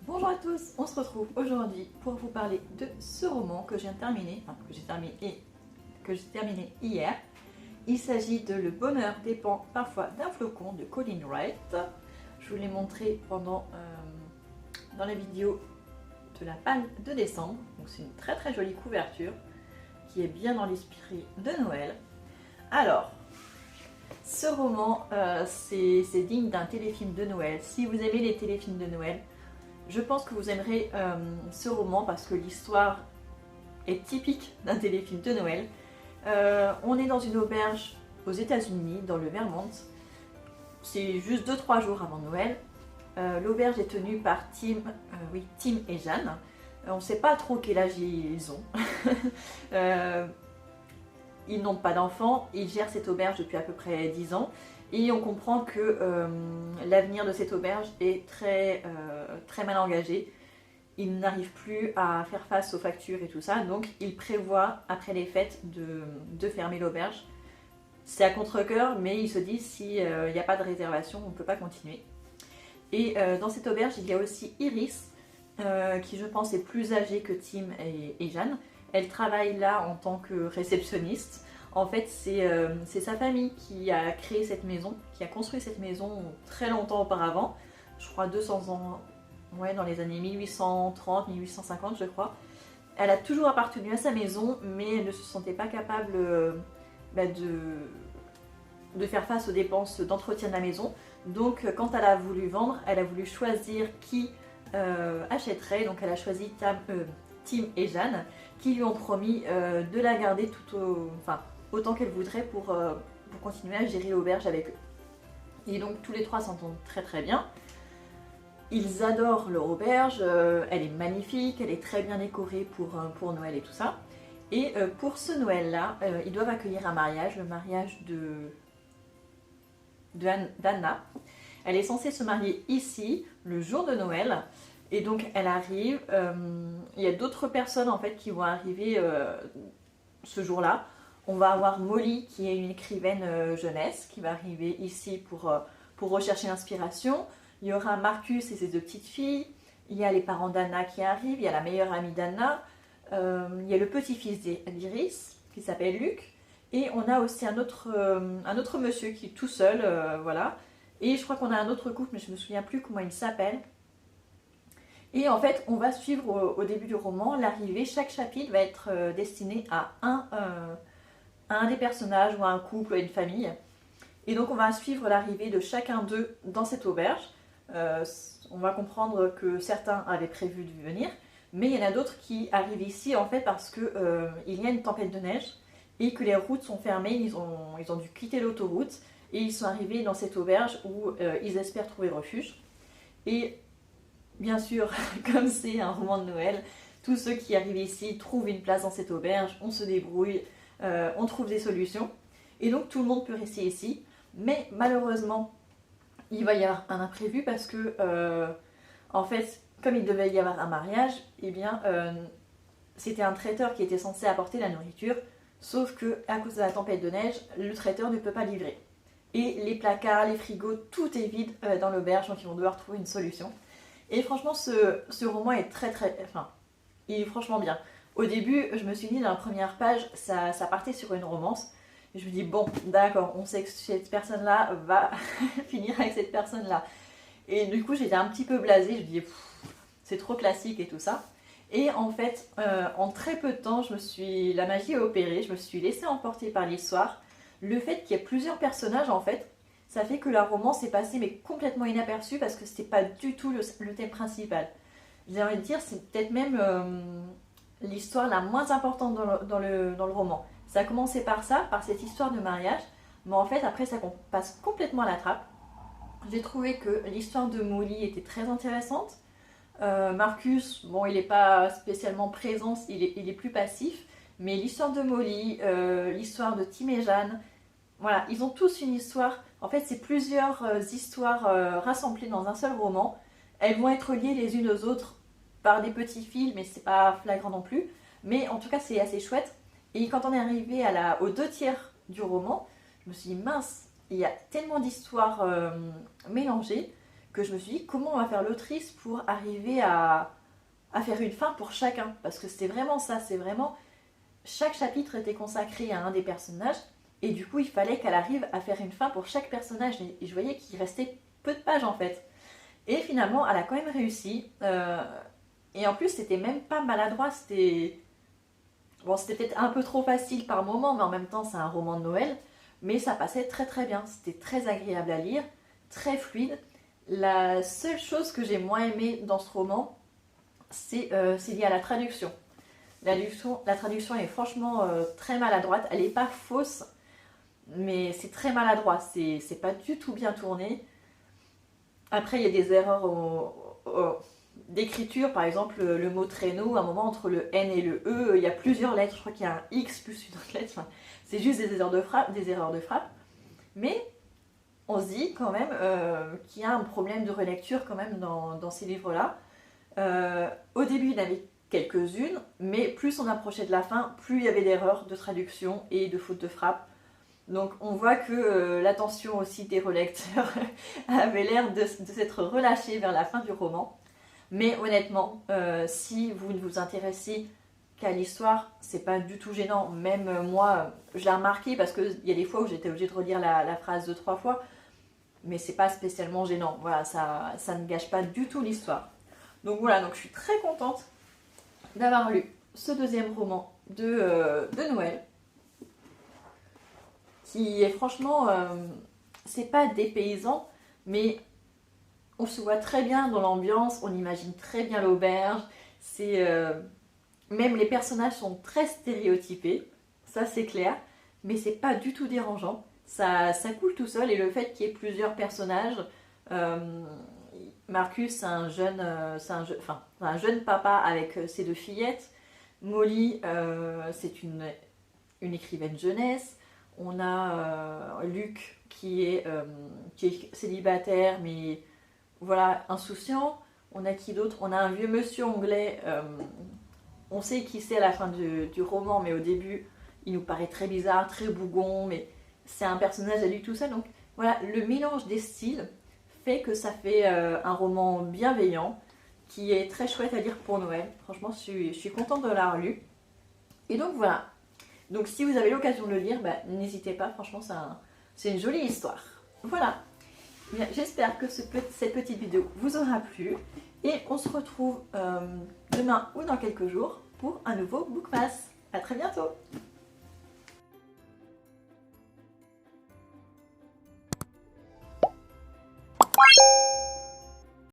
Bonjour à tous, on se retrouve aujourd'hui pour vous parler de ce roman que je viens de terminer, que j'ai terminé hier. Il s'agit de Le bonheur dépend parfois d'un flocon de Colin Wright. Je vous l'ai montré dans la vidéo de la Palme de décembre. Donc c'est une très jolie couverture qui est bien dans l'esprit de Noël. Alors, ce roman, c'est digne d'un téléfilm de Noël. Si vous aimez les téléfilms de Noël, je pense que vous aimerez ce roman parce que l'histoire est typique d'un téléfilm de Noël. On est dans une auberge aux États-Unis, dans le Vermont. C'est juste 2-3 jours avant Noël. L'auberge est tenue par Tim et Jeanne. On ne sait pas trop quel âge ils ont. Ils n'ont pas d'enfants, ils gèrent cette auberge depuis à peu près 10 ans. Et on comprend que l'avenir de cette auberge est très mal engagé. Ils n'arrivent plus à faire face aux factures et tout ça, donc ils prévoient après les fêtes de fermer l'auberge. C'est à contre-cœur, mais ils se disent s'il n'y a pas de réservation, on ne peut pas continuer. Et dans cette auberge, il y a aussi Iris, qui je pense est plus âgée que Tim et Jeanne. Elle travaille là en tant que réceptionniste. En fait, c'est sa famille qui a créé cette maison, qui a construit cette maison très longtemps auparavant. Je crois 200 ans, ouais, dans les années 1830, 1850 je crois. Elle a toujours appartenu à sa maison, mais elle ne se sentait pas capable de faire face aux dépenses d'entretien de la maison. Donc quand elle a voulu vendre, elle a voulu choisir qui achèterait. Donc elle a choisi Tim et Jeanne, qui lui ont promis de la garder autant qu'elle voudrait pour continuer à gérer l'auberge avec eux. Et donc tous les trois s'entendent très bien. Ils adorent leur auberge, elle est magnifique, elle est très bien décorée pour Noël et tout ça. Et pour ce Noël-là, ils doivent accueillir un mariage, le mariage d'Anna. Elle est censée se marier ici, le jour de Noël. Et donc elle arrive, il y a d'autres personnes en fait qui vont arriver ce jour-là. On va avoir Molly qui est une écrivaine jeunesse qui va arriver ici pour rechercher l'inspiration. Il y aura Marcus et ses deux petites filles. Il y a les parents d'Anna qui arrivent, il y a la meilleure amie d'Anna. Il y a le petit-fils d'Iris qui s'appelle Luc. Et on a aussi un autre monsieur qui est tout seul, voilà. Et je crois qu'on a un autre couple, mais je ne me souviens plus comment il s'appelle. Et en fait, on va suivre au début du roman l'arrivée. Chaque chapitre va être destiné à un des personnages ou à un couple, à une famille. Et donc on va suivre l'arrivée de chacun d'eux dans cette auberge. On va comprendre que certains avaient prévu de venir, mais il y en a d'autres qui arrivent ici en fait parce que il y a une tempête de neige et que les routes sont fermées. Ils ont dû quitter l'autoroute et ils sont arrivés dans cette auberge où ils espèrent trouver refuge. Et bien sûr, comme c'est un roman de Noël, tous ceux qui arrivent ici trouvent une place dans cette auberge, on se débrouille, on trouve des solutions. Et donc tout le monde peut rester ici. Mais malheureusement, il va y avoir un imprévu parce que, en fait, comme il devait y avoir un mariage, eh bien, c'était un traiteur qui était censé apporter la nourriture. Sauf que, à cause de la tempête de neige, le traiteur ne peut pas livrer. Et les placards, les frigos, tout est vide dans l'auberge, donc ils vont devoir trouver une solution. Et franchement, ce roman est il est franchement bien. Au début, je me suis dit, dans la première page, ça partait sur une romance. Et je me dis, bon, d'accord, on sait que cette personne-là va finir avec cette personne-là. Et du coup, j'étais un petit peu blasée. Je me dis, c'est trop classique et tout ça. Et en fait, en très peu de temps, la magie a opéré. Je me suis laissée emporter par l'histoire. Le fait qu'il y ait plusieurs personnages, en fait, ça fait que la romance est passée mais complètement inaperçue parce que c'était pas du tout le thème principal. J'ai envie de dire, c'est peut-être même l'histoire la moins importante dans le roman. Ça a commencé par ça, par cette histoire de mariage, mais en fait après ça passe complètement à la trappe. J'ai trouvé que l'histoire de Molly était très intéressante. Marcus, bon, il n'est pas spécialement présent, il est plus passif, mais l'histoire de Molly, l'histoire de Tim et Jeanne, voilà, ils ont tous une histoire. En fait, c'est plusieurs histoires rassemblées dans un seul roman. Elles vont être liées les unes aux autres par des petits fils, mais c'est pas flagrant non plus. Mais en tout cas, c'est assez chouette. Et quand on est arrivé aux 2 tiers du roman, je me suis dit, mince, il y a tellement d'histoires mélangées que je me suis dit comment on va faire l'autrice pour arriver à faire une fin pour chacun. Parce que c'était vraiment ça, c'est vraiment chaque chapitre était consacré à un des personnages et du coup il fallait qu'elle arrive à faire une fin pour chaque personnage et je voyais qu'il restait peu de pages en fait. Et finalement elle a quand même réussi et en plus c'était même pas maladroit, c'était bon, c'était peut-être un peu trop facile par moment mais en même temps c'est un roman de Noël, mais ça passait très très bien, c'était très agréable à lire, très fluide. La seule chose que j'ai moins aimé dans ce roman, c'est lié à la traduction. La traduction est franchement très maladroite. Elle n'est pas fausse, mais c'est très maladroit. C'est pas du tout bien tourné. Après, il y a des erreurs d'écriture. Par exemple, le mot traîneau, à un moment, entre le N et le E, il y a plusieurs lettres. Je crois qu'il y a un X plus une autre lettre. Enfin, c'est juste des erreurs de frappe. Mais on se dit quand même qu'il y a un problème de relecture quand même dans ces livres-là. Au début, il y en avait quelques-unes, mais plus on approchait de la fin, plus il y avait d'erreurs de traduction et de fautes de frappe. Donc on voit que l'attention aussi des relecteurs avait l'air de s'être relâchée vers la fin du roman. Mais honnêtement, si vous ne vous intéressez qu'à l'histoire, c'est pas du tout gênant. Même moi, je l'ai remarqué parce qu'il y a des fois où j'étais obligée de relire la phrase 2-3 fois, mais c'est pas spécialement gênant. Voilà, ça ne gâche pas du tout l'histoire. Donc voilà, donc je suis très contente d'avoir lu ce deuxième roman de Noël, qui est franchement, c'est pas dépaysant, mais on se voit très bien dans l'ambiance, on imagine très bien l'auberge, même les personnages sont très stéréotypés, ça c'est clair, mais c'est pas du tout dérangeant, ça coule tout seul, et le fait qu'il y ait plusieurs personnages, Marcus, c'est un jeune papa avec ses 2 fillettes. Molly, c'est une écrivaine jeunesse. On a Luc qui est célibataire, mais voilà, insouciant. On a qui d'autre? On a un vieux monsieur anglais. On sait qui c'est à la fin du roman, mais au début, il nous paraît très bizarre, très bougon, mais c'est un personnage à lui tout seul. Donc voilà, le mélange des styles fait que ça fait un roman bienveillant qui est très chouette à lire pour Noël. Franchement, je suis contente de l'avoir lu. Et donc voilà. Donc si vous avez l'occasion de le lire, n'hésitez pas. Franchement, c'est une jolie histoire. Voilà. Bien, j'espère que cette petite vidéo vous aura plu. Et on se retrouve demain ou dans quelques jours pour un nouveau Bookmas. À très bientôt.